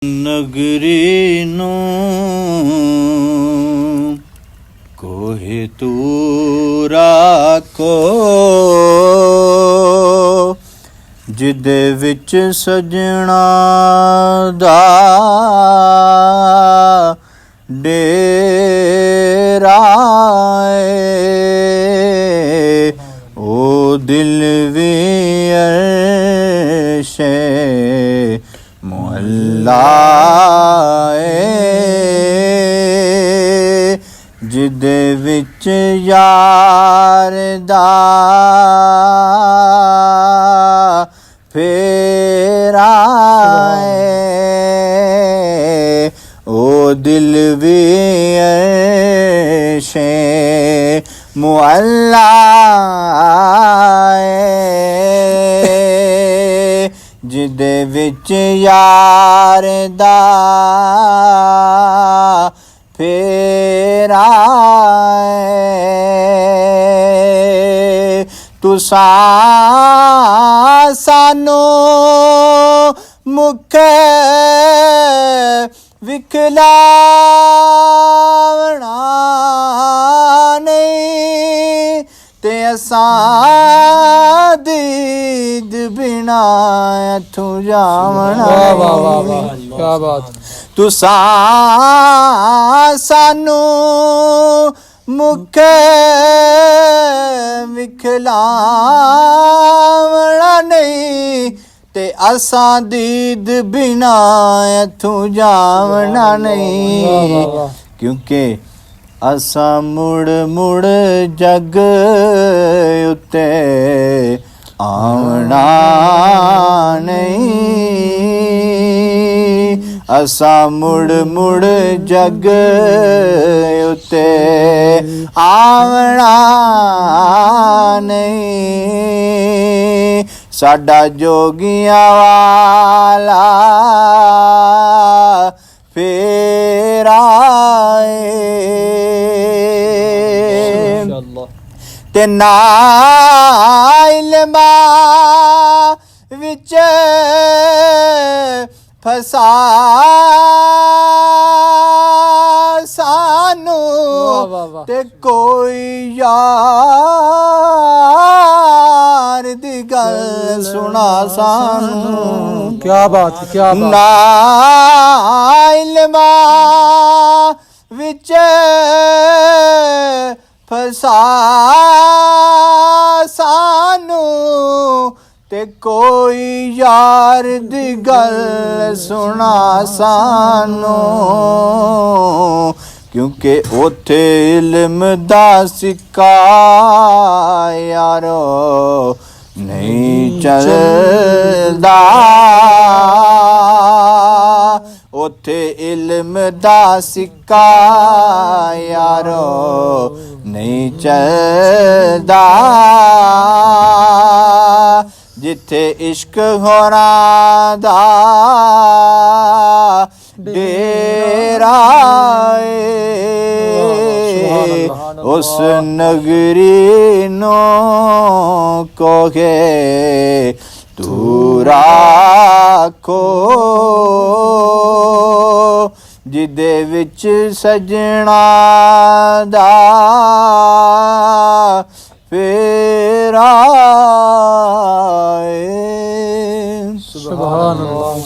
ਨਗਰੀ ਨੂੰ ਕੋਹਿ ਤੂੰ ਰਾਖੋ, ਜਿਹਦੇ ਵਿੱਚ ਸਜਣਾ ਦਾ ਡੇਰਾ ਏ, ਉਹ ਦਿਲ ਵੀ ਅਰਸ਼ੇ ਮੁਹੱਲਾ ਏ, ਜਿਹਦੇ ਵਿੱਚ ਯਾਰ ਦਾ ਫੇਰਾ ਏ, ਉਹ ਦਿਲ ਵੀ ਅਰਸ਼ੇ ਮੁਹੱਲਾ ਏ, ਜਿਹਦੇ ਵਿੱਚ ਯਾਰ ਦਾ ਫੇਰਾ ਏ। ਤੁਸਾਂ ਸਾਨੂੰ ਮੁਖ ਵਿਖਲਾਵਣਾ ਨਹੀਂ, ਤੇ ਅਸਾਂ ਦੀਦ ਬਿਨਾ ਇੱਥੋਂ ਜਾਵਣਾ। ਕਿਆ ਬਾਤ। ਤੁਸਾਂ ਸਾਨੂੰ ਮੁਖ ਵਿਖਲਾਵਣਾ ਨਹੀਂ, ਤੇ ਅਸਾਂ ਦੀਦ ਬਿਨਾ ਇੱਥੋਂ ਜਾਵਣਾ ਨਹੀਂ, ਕਿਉਂਕਿ ਅਸਾਂ ਮੁੜ ਮੁੜ ਜਗ ਉੱਤੇ ਆਉਣਾ ਨਹੀਂ, ਅਸਾਂ ਮੁੜ ਮੁੜ ਜਗ ਉੱਤੇ ਆਉਣਾ ਨਹੀਂ। ਸਾਡਾ ਜੋਗੀਆਂ ਵਾਲਾ ਫੇਰਾ ਏ, ਤੇ ਨਾ ਇਲਮਾਂ ਵਿੱਚ ਫਸਾ ਸਾਨੂੰ, ਤੇ ਕੋਈ ਯਾਰ ਦੀ ਗੱਲ ਸੁਣਾ ਸਾਨੂੰ। ਕਿਆ ਬਾਤ, ਕਿਆ ਬਾਤ। ਨਾ ਇਲਮਾਂ ਵਿੱਚ ਫਸਾ ਸਾਨੂੰ, ਤੇ ਕੋਈ ਯਾਰ ਦੀ ਗੱਲ ਸੁਣਾ ਸਾਨੂੰ, ਕਿਉਂਕਿ ਉੱਥੇ ਇਲਮ ਦਾ ਸਿੱਕਾ ਯਾਰੋ ਨਹੀਂ ਚੱਲਦਾ, ਉੱਥੇ ਇਲਮ ਦਾ ਸਿੱਕਾ ਯਾਰੋ ਨਹੀਂ ਚੱਲਦਾ, ਜਿੱਥੇ ਇਸ਼ਕ ਹੋਰਾਂ ਦਾ ਡੇਰਾ ਏ, ਉਸ ਨਗਰੀ ਨੂੰ ਕੋਹੇ ਤੂੰ ਰਾਖੋ, ਜਿਹਦੇ ਵਿੱਚ ਸਜਣਾ ਦਾ ਫੇਰਾ ਏ। ਸੁਭਾਨ ਅੱਲਾਹ।